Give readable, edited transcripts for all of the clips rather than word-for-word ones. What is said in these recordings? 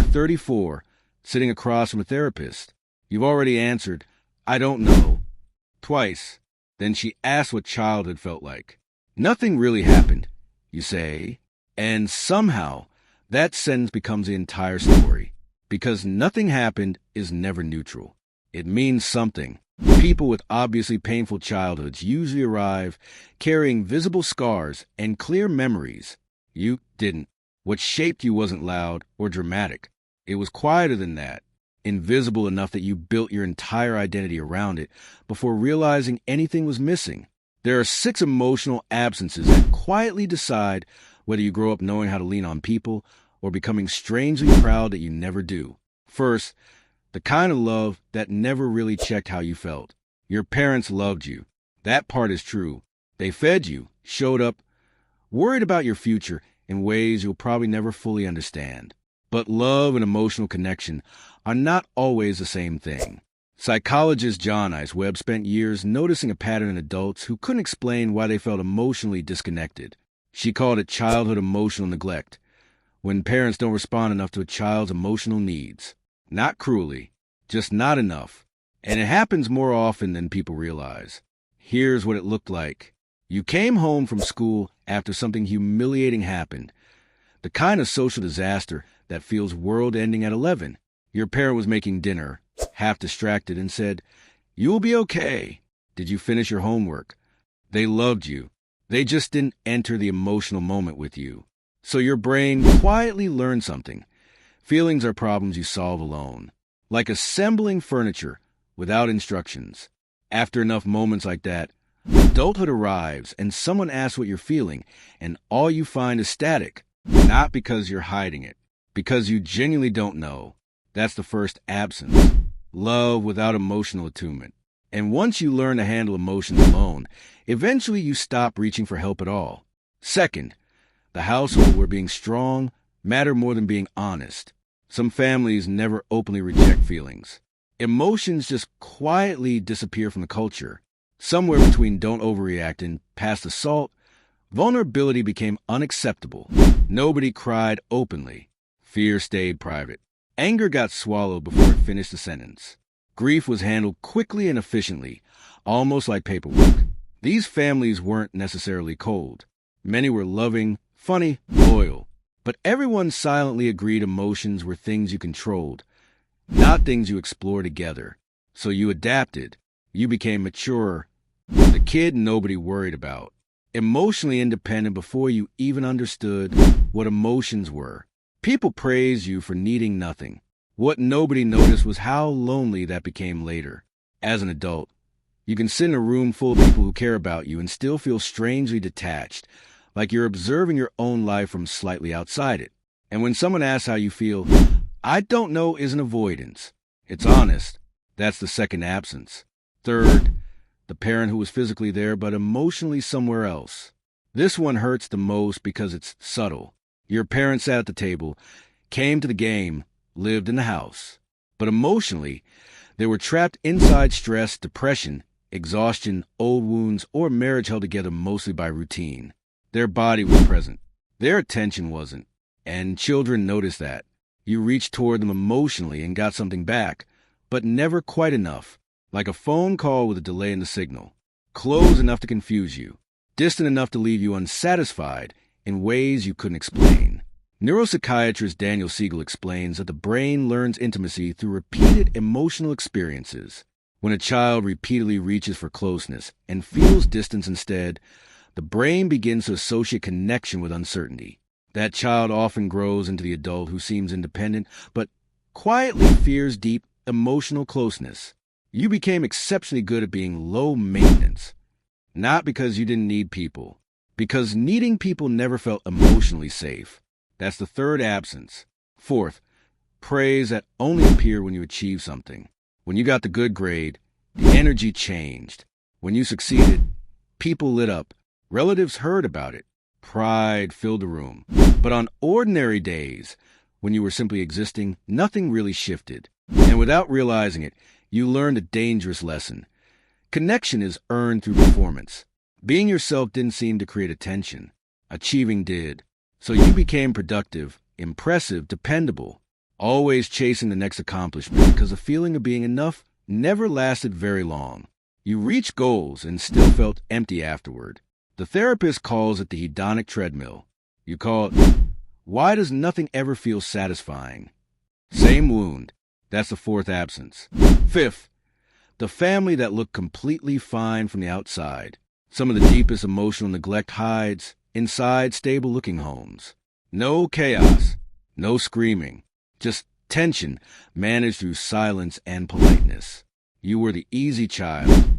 34, sitting across from a therapist. You've already answered, "I don't know," twice. Then she asks what childhood felt like. Nothing really happened, you say, and somehow that sentence becomes the entire story. Because nothing happened is never neutral. It means something. People with obviously painful childhoods usually arrive carrying visible scars and clear memories. You didn't. What shaped you wasn't loud or dramatic. It was quieter than that, invisible enough that you built your entire identity around it before realizing anything was missing. There are 6 emotional absences that quietly decide whether you grow up knowing how to lean on people or becoming strangely proud that you never do. First, the kind of love that never really checked how you felt. Your parents loved you. That part is true. They fed you, showed up, worried about your future in ways you'll probably never fully understand. But love and emotional connection are not always the same thing. Psychologist John Ice Webb spent years noticing a pattern in adults who couldn't explain why they felt emotionally disconnected. She called it childhood emotional neglect, when parents don't respond enough to a child's emotional needs. Not cruelly, just not enough. And it happens more often than people realize. Here's what it looked like. You came home from school after something humiliating happened. The kind of social disaster that feels world-ending at 11. Your parent was making dinner, half distracted, and said, "You'll be okay. Did you finish your homework?" They loved you. They just didn't enter the emotional moment with you. So your brain quietly learned something. Feelings are problems you solve alone. Like assembling furniture without instructions. After enough moments like that, adulthood arrives and someone asks what you're feeling, and all you find is static. Not because you're hiding it, because you genuinely don't know. That's the first absence. Love without emotional attunement. And once you learn to handle emotions alone, eventually you stop reaching for help at all. Second, the household where being strong mattered more than being honest. Some families never openly reject feelings. Emotions just quietly disappear from the culture. Somewhere between don't overreact and past assault, vulnerability became unacceptable. Nobody cried openly. Fear stayed private. Anger got swallowed before it finished the sentence. Grief was handled quickly and efficiently, almost like paperwork. These families weren't necessarily cold. Many were loving, funny, loyal. But everyone silently agreed emotions were things you controlled, not things you explore together. So you adapted. You became mature. The kid nobody worried about. Emotionally independent before you even understood what emotions were. People praised you for needing nothing. What nobody noticed was how lonely that became later. As an adult, you can sit in a room full of people who care about you and still feel strangely detached, like you're observing your own life from slightly outside it. And when someone asks how you feel, "I don't know" isn't avoidance. It's honest. That's the second absence. Third, the parent who was physically there but emotionally somewhere else. This one hurts the most because it's subtle. Your parents sat at the table, came to the game, lived in the house. But emotionally, they were trapped inside stress, depression, exhaustion, old wounds, or marriage held together mostly by routine. Their body was present. Their attention wasn't. And children noticed that. You reached toward them emotionally and got something back, but never quite enough. Like a phone call with a delay in the signal. Close enough to confuse you. Distant enough to leave you unsatisfied in ways you couldn't explain. Neuropsychiatrist Daniel Siegel explains that the brain learns intimacy through repeated emotional experiences. When a child repeatedly reaches for closeness and feels distance instead, the brain begins to associate connection with uncertainty. That child often grows into the adult who seems independent, but quietly fears deep emotional closeness. You became exceptionally good at being low maintenance. Not because you didn't need people, because needing people never felt emotionally safe. That's the third absence. Fourth, praise that only appeared when you achieved something. When you got the good grade, the energy changed. When you succeeded, people lit up. Relatives heard about it. Pride filled the room. But on ordinary days, when you were simply existing, nothing really shifted. And without realizing it, you learned a dangerous lesson. Connection is earned through performance. Being yourself didn't seem to create attention. Achieving did. So you became productive, impressive, dependable. always chasing the next accomplishment because the feeling of being enough never lasted very long. You reached goals and still felt empty afterward. The therapist calls it the hedonic treadmill. You call it, why does nothing ever feel satisfying? Same wound. That's the fourth absence. Fifth, the family that looked completely fine from the outside. Some of the deepest emotional neglect hides inside stable-looking homes. No chaos, no screaming, just tension managed through silence and politeness. You were the easy child,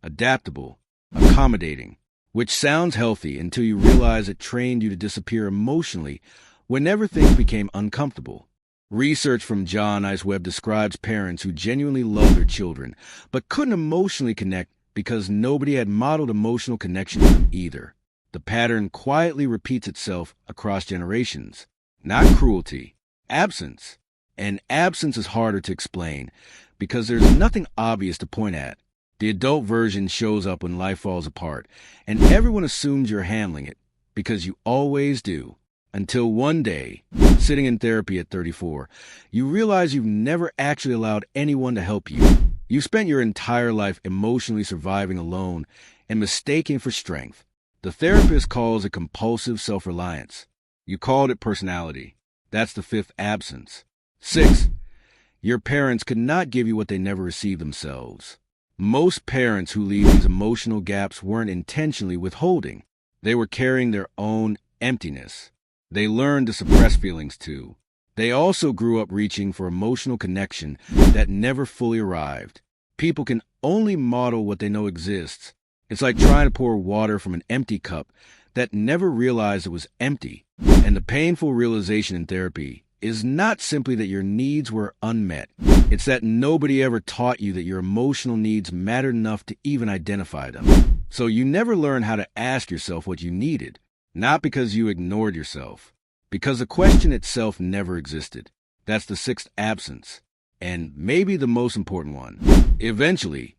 adaptable, accommodating, which sounds healthy until you realize it trained you to disappear emotionally whenever things became uncomfortable. Research from John Ice Webb describes parents who genuinely loved their children but couldn't emotionally connect because nobody had modeled emotional connection to them either. The pattern quietly repeats itself across generations. Not cruelty, absence. And absence is harder to explain because there's nothing obvious to point at. The adult version shows up when life falls apart, and everyone assumes you're handling it because you always do. Until one day, sitting in therapy at 34, you realize you've never actually allowed anyone to help you. You spent your entire life emotionally surviving alone and mistaking for strength. The therapist calls it compulsive self-reliance. You called it personality. That's the fifth absence. 6. Your parents could not give you what they never received themselves. Most parents who leave these emotional gaps weren't intentionally withholding. They were carrying their own emptiness. They learned to suppress feelings too. They also grew up reaching for emotional connection that never fully arrived. People can only model what they know exists. It's like trying to pour water from an empty cup that never realized it was empty. And the painful realization in therapy is not simply that your needs were unmet. It's that nobody ever taught you that your emotional needs mattered enough to even identify them. So you never learned how to ask yourself what you needed. Not because you ignored yourself, because the question itself never existed. That's the sixth absence, and maybe the most important one. Eventually,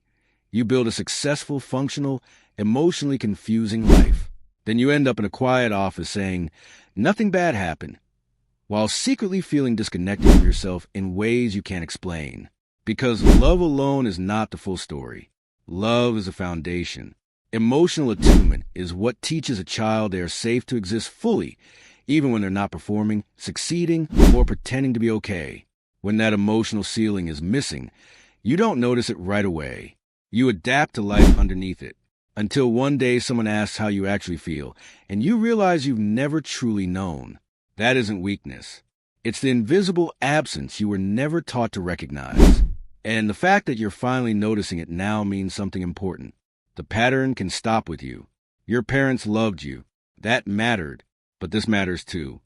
you build a successful, functional, emotionally confusing life. Then you end up in a quiet office saying, nothing bad happened, while secretly feeling disconnected from yourself in ways you can't explain. Because love alone is not the full story. Love is a foundation. Emotional attunement is what teaches a child they are safe to exist fully, even when they're not performing, succeeding, or pretending to be okay. When that emotional ceiling is missing, you don't notice it right away. You adapt to life underneath it, until one day someone asks how you actually feel, and you realize you've never truly known. That isn't weakness. It's the invisible absence you were never taught to recognize. And the fact that you're finally noticing it now means something important. The pattern can stop with you. Your parents loved you. That mattered, but this matters too.